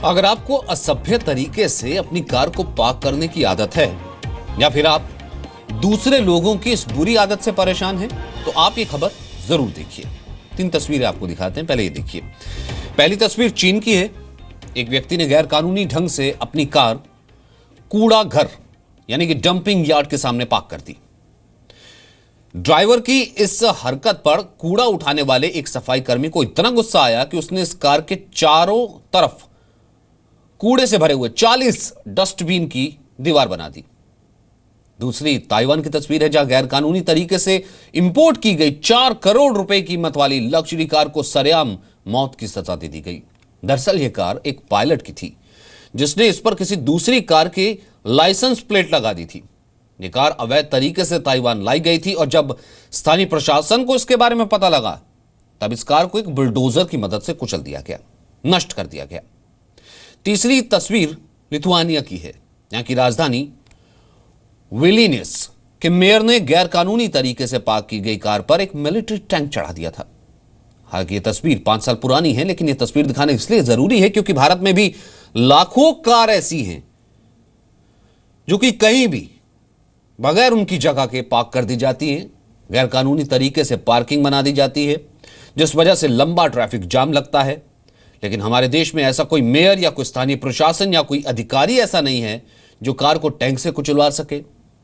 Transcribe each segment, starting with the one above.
अगर आपको असभ्य तरीके से अपनी कार को पार्क करने की आदत है या फिर आप दूसरे लोगों की इस बुरी आदत से परेशान हैं, तो आप ये खबर जरूर देखिए। 3 तस्वीरें आपको दिखाते हैं, पहले ये देखिए। पहली तस्वीर चीन की है। एक व्यक्ति ने गैर कानूनी ढंग से अपनी कार कूड़ा घर यानी कि डंपिंग यार्ड के सामने पार्क कर दी। ड्राइवर की इस हरकत पर कूड़ा उठाने वाले एक सफाई कर्मी को इतना गुस्सा आया कि उसने इस कार के चारों तरफ कूड़े से भरे हुए 40 डस्टबिन की दीवार बना दी। दूसरी ताइवान की तस्वीर है, जहां गैर कानूनी तरीके से इंपोर्ट की गई 4 करोड़ रुपए कीमत वाली लग्जरी कार को सरेआम मौत की सजा दे दी गई। दरअसल यह कार एक पायलट की थी, जिसने इस पर किसी दूसरी कार की लाइसेंस प्लेट लगा दी थी। यह कार अवैध तरीके से ताइवान लाई गई थी और जब स्थानीय प्रशासन को इसके बारे में पता लगा, तब इस कार को एक बुलडोजर की मदद से कुचल दिया गया, नष्ट कर दिया गया। तीसरी तस्वीर लिथुआनिया की है। यहां की राजधानी विलिनियस के मेयर ने गैर कानूनी तरीके से पार्क की गई कार पर एक मिलिट्री टैंक चढ़ा दिया था। हालांकि यह तस्वीर 5 साल पुरानी है, लेकिन यह तस्वीर दिखाना इसलिए जरूरी है क्योंकि भारत में भी लाखों कार ऐसी हैं जो कि कहीं भी बगैर उनकी जगह के पार्क कर दी जाती है। गैर कानूनी तरीके से पार्किंग बना दी जाती है, जिस वजह से लंबा ट्रैफिक जाम लगता है। लेकिन हमारे देश में ऐसा कोई मेयर या कोई स्थानीय प्रशासन या कोई अधिकारी ऐसा नहीं है जो कार को टैंक से कुचलवा सके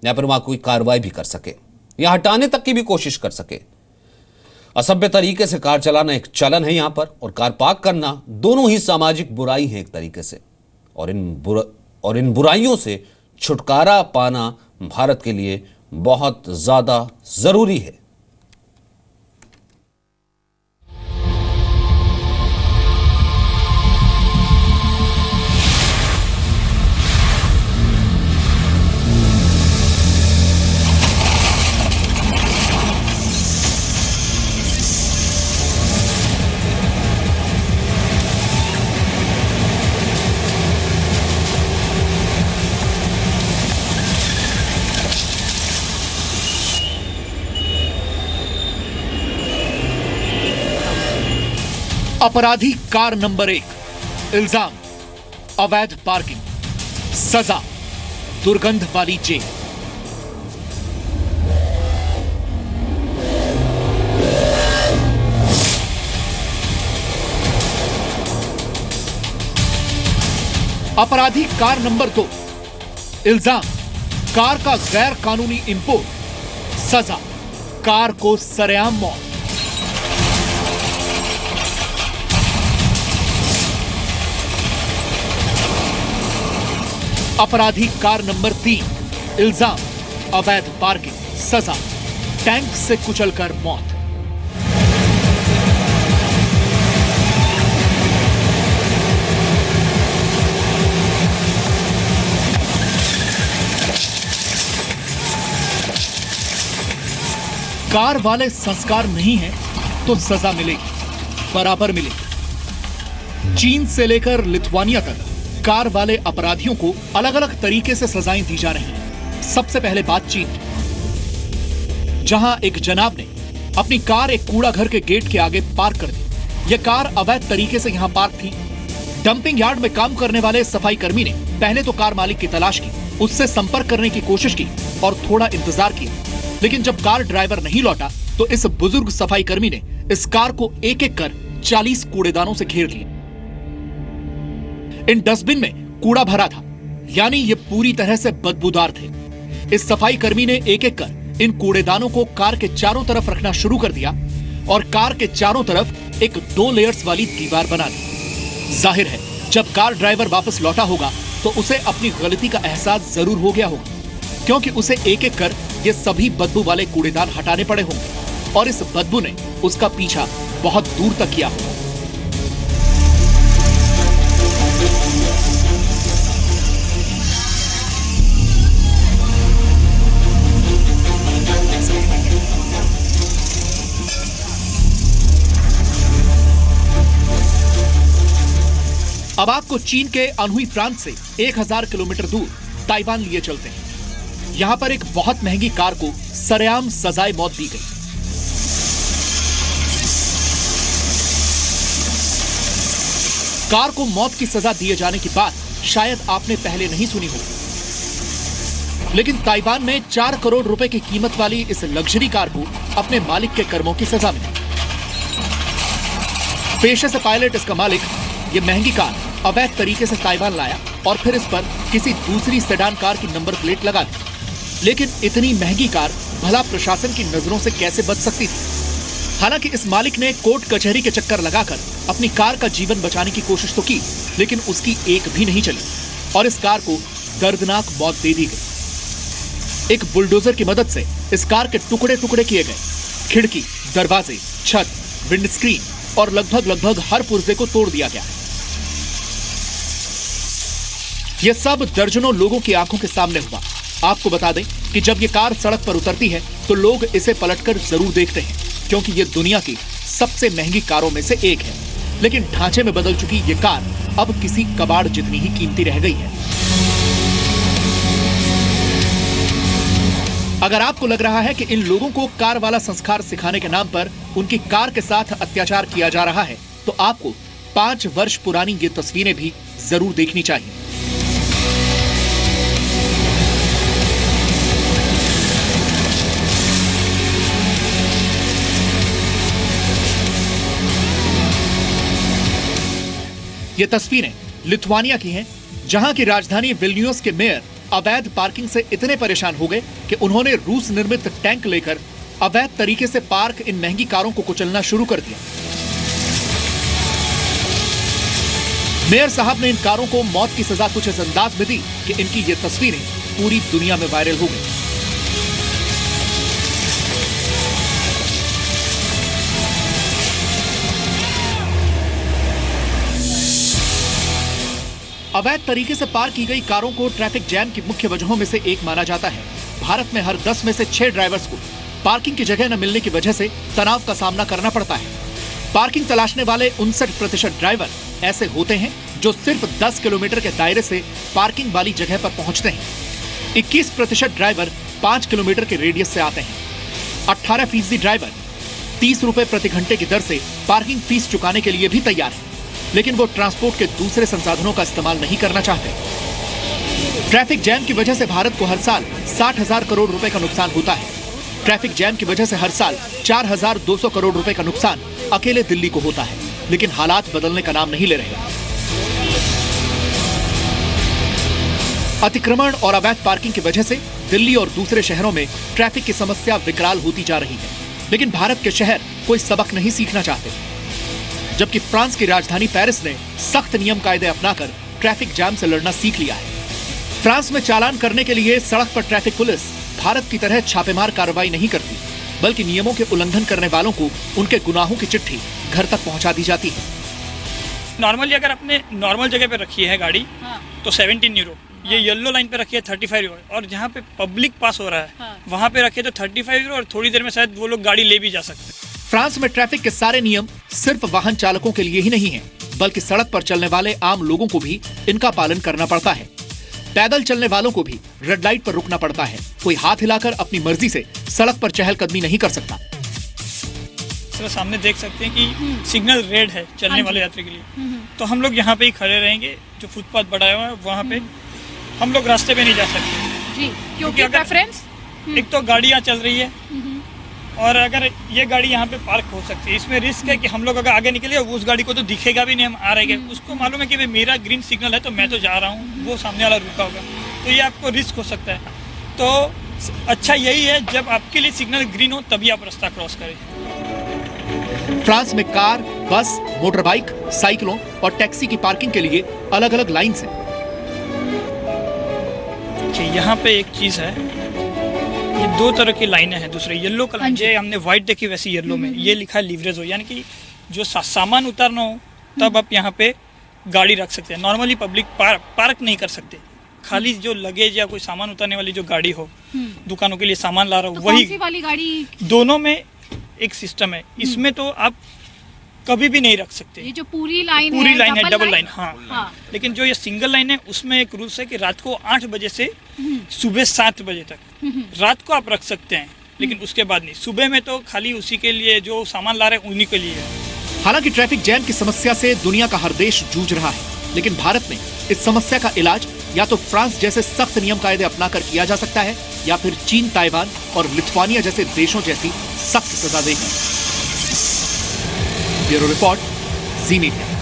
या फिर वहां कोई कार्रवाई भी कर सके या हटाने तक की भी कोशिश कर सके। असभ्य तरीके से कार चलाना एक चलन है यहां पर, और कार पार्क करना दोनों ही सामाजिक बुराई है एक तरीके से। और इन बुराइयों से छुटकारा पाना भारत के लिए बहुत ज्यादा जरूरी है। अपराधी कार नंबर 1, इल्जाम अवैध पार्किंग, सजा दुर्गंध वाली जेल। अपराधी कार नंबर 2, इल्जाम कार का गैर कानूनी इंपोर्ट, सजा कार को सरेआम मौत। अपराधी कार नंबर 3, इल्जाम अवैध पार्किंग, सजा टैंक से कुचलकर मौत। कार वाले संस्कार नहीं है तो सजा मिलेगी, बराबर मिलेगी। चीन से लेकर लिथुआनिया तक कार वाले अपराधियों को अलग अलग तरीके से सजाएं दी जा रही हैं। सबसे पहले बात चीन की, जहां एक जनाब ने अपनी कार एक कूड़ा घर के गेट के आगे पार्क कर दी। यह कार अवैध तरीके से यहां पार्क थी। डंपिंग यार्ड में काम करने वाले सफाई कर्मी ने पहले तो कार मालिक की तलाश की, उससे संपर्क करने की कोशिश की और थोड़ा इंतजार किया। लेकिन जब कार ड्राइवर नहीं लौटा तो इस बुजुर्ग सफाई कर्मी ने इस कार को एक एक कर 40 कूड़ेदानों से घेर लिया। इन डस्टबिन में कूड़ा भरा था, यानी ये पूरी तरह से बदबूदार थे। इस सफाई कर्मी ने एक एक कर इन कूड़ेदानों को कार के चारों तरफ रखना शुरू कर दिया और कार के चारों तरफ एक 2 लेयर्स वाली दीवार बना दी। जाहिर है जब कार ड्राइवर वापस लौटा होगा तो उसे अपनी गलती का एहसास जरूर हो गया होगा, क्योंकि उसे एक एक कर ये सभी बदबू वाले कूड़ेदान हटाने पड़े होंगे और इस बदबू ने उसका पीछा बहुत दूर तक किया होगा। अब आपको चीन के अनहुई प्रांत से 1000 किलोमीटर दूर ताइवान लिए चलते हैं। यहां पर एक बहुत महंगी कार को सरेआम सजाए मौत दी गई। कार को मौत की सजा दिए जाने की बात शायद आपने पहले नहीं सुनी हो, लेकिन ताइवान में 4 करोड़ रुपए की कीमत वाली इस लग्जरी कार को अपने मालिक के कर्मों की सजा मिली। पेशे से पायलट इसका मालिक ये महंगी कार अवैध तरीके से ताइवान लाया और फिर इस पर किसी दूसरी सेडान कार की नंबर प्लेट लगा दी। लेकिन इतनी महंगी कार भला प्रशासन की नजरों से कैसे बच सकती थी? हालांकि इस मालिक ने कोर्ट कचहरी के चक्कर लगाकर अपनी कार का जीवन बचाने की कोशिश तो की, लेकिन उसकी एक भी नहीं चली और इस कार को दर्दनाक मौत दे दी गई। एक बुलडोजर की मदद से इस कार के टुकड़े टुकड़े किए गए। खिड़की, दरवाजे, छत, विंडस्क्रीन और लगभग हर पुर्जे को तोड़ दिया गया। यह सब दर्जनों लोगों की आंखों के सामने हुआ। आपको बता दें कि जब ये कार सड़क पर उतरती है तो लोग इसे पलटकर जरूर देखते हैं, क्योंकि ये दुनिया की सबसे महंगी कारों में से एक है। लेकिन ढांचे में बदल चुकी ये कार अब किसी कबाड़ जितनी ही कीमती रह गई है। अगर आपको लग रहा है कि इन लोगों को कार वाला संस्कार सिखाने के नाम पर उनकी कार के साथ अत्याचार किया जा रहा है, तो आपको 5 वर्ष पुरानी ये तस्वीरें भी जरूर देखनी चाहिए। ये तस्वीरें लिथुआनिया की हैं, जहां की राजधानी विल्नियस के मेयर अवैध पार्किंग से इतने परेशान हो गए कि उन्होंने रूस निर्मित टैंक लेकर अवैध तरीके से पार्क इन महंगी कारों को कुचलना शुरू कर दिया। मेयर साहब ने इन कारों को मौत की सजा कुछ इस अंदाज में दी कि इनकी ये तस्वीरें पूरी दुनिया में वायरल हो गई। अवैध तरीके से पार की गई कारों को ट्रैफिक जैम की मुख्य वजहों में से एक माना जाता है। भारत में हर 10 में से 6 ड्राइवर्स को पार्किंग की जगह न मिलने की वजह से तनाव का सामना करना पड़ता है। पार्किंग तलाशने वाले 59% ड्राइवर ऐसे होते हैं जो सिर्फ 10 किलोमीटर के दायरे से पार्किंग वाली जगह पर पहुंचते हैं। 21% ड्राइवर 5 किलोमीटर के रेडियस से आते हैं। 18% ड्राइवर 30 रुपए प्रति घंटे की दर से पार्किंग फीस चुकाने के लिए भी तैयार है, लेकिन वो ट्रांसपोर्ट के दूसरे संसाधनों का इस्तेमाल नहीं करना चाहते। ट्रैफिक जैम की वजह से भारत को हर साल 60,000 करोड़ रुपए का नुकसान होता है। ट्रैफिक जैम की वजह से हर साल 4,200 करोड़ रुपए का नुकसान अकेले दिल्ली को होता है, लेकिन हालात बदलने का नाम नहीं ले रहे। अतिक्रमण और अवैध पार्किंग की वजह से दिल्ली और दूसरे शहरों में ट्रैफिक की समस्या विकराल होती जा रही है, लेकिन भारत के शहर कोई सबक नहीं सीखना चाहते। जबकि फ्रांस की राजधानी पेरिस ने सख्त नियम कायदे अपनाकर ट्रैफिक जाम से लड़ना सीख लिया है। फ्रांस में चालान करने के लिए सड़क पर ट्रैफिक पुलिस भारत की तरह छापेमार कार्रवाई नहीं करती, बल्कि नियमों के उल्लंघन करने वालों को उनके गुनाहों की चिट्ठी घर तक पहुंचा दी जाती है। नॉर्मली अगर आपने नॉर्मल जगह पे रखी है गाड़ी तो 17 यूरो, ये येलो लाइन पे रखी है 35 यूरो, और जहाँ पे पब्लिक पास हो रहा है वहाँ पे रखी है तो 35 यूरो, और थोड़ी देर में शायद वो लोग गाड़ी ले भी जा सकते हैं। फ्रांस में ट्रैफिक के सारे नियम सिर्फ वाहन चालकों के लिए ही नहीं हैं, बल्कि सड़क पर चलने वाले आम लोगों को भी इनका पालन करना पड़ता है। पैदल चलने वालों को भी रेड लाइट पर रुकना पड़ता है। कोई हाथ हिलाकर अपनी मर्जी से सड़क पर चहलकदमी नहीं कर सकता। तो सामने देख सकते हैं कि सिग्नल रेड है चलने वाले यात्री के लिए, तो हम लोग यहाँ पे ही खड़े रहेंगे। जो फुटपाथ बनाया हुआ है वहाँ पे हम लोग रास्ते पे नहीं जा सकते जी, क्योंकि प्रेफरेंस एक तो गाड़ियाँ चल रही है, और अगर ये गाड़ी यहाँ पे पार्क हो सकती है, इसमें रिस्क है कि हम लोग अगर आगे निकले उस गाड़ी को तो दिखेगा भी नहीं, हम आ रहे हैं, उसको मालूम है कि भाई मेरा ग्रीन सिग्नल है तो मैं तो जा रहा हूँ, वो सामने वाला रुका होगा, तो ये आपको रिस्क हो सकता है। तो अच्छा यही है जब आपके लिए सिग्नल ग्रीन हो तभी आप रास्ता क्रॉस करें। फ्रांस में कार, बस, मोटर बाइक, साइकिलों और टैक्सी की पार्किंग के लिए अलग अलग लाइन है। यहाँ पे एक चीज है, ये 2 तरह की लाइनें हैं। दूसरे येलो कलर, ये हमने व्हाइट देखी वैसी येलो में ये लिखा है लीवरेज हो, यानी कि जो सामान उतारना हो तब आप यहाँ पे गाड़ी रख सकते हैं। नॉर्मली पब्लिक पार्क नहीं कर सकते, खाली जो लगेज या कोई सामान उतारने वाली जो गाड़ी हो, दुकानों के लिए सामान ला रहा हो, तो वही कौन सी वाली गाड़ी? दोनों में एक सिस्टम है। इसमें तो आप कभी भी नहीं रख सकते। ये जो पूरी लाइन है डबल लाइन, हाँ। लेकिन जो ये सिंगल लाइन है उसमें एक रूल्स है कि रात को 8 बजे से सुबह 7 बजे तक रात को आप रख सकते हैं, लेकिन उसके बाद नहीं। सुबह में तो खाली उसी के लिए जो सामान ला रहे हैं उन्हीं के लिए है। हालांकि ट्रैफिक जैम की समस्या से दुनिया का हर देश जूझ रहा है, लेकिन भारत में इस समस्या का इलाज या तो फ्रांस जैसे सख्त नियम कायदे अपनाकर किया जा सकता है या फिर चीन, ताइवान और लिथुआनिया जैसे देशों जैसी सख्त सजा देकर। ब्यूरो रिपोर्ट, जी मीडिया।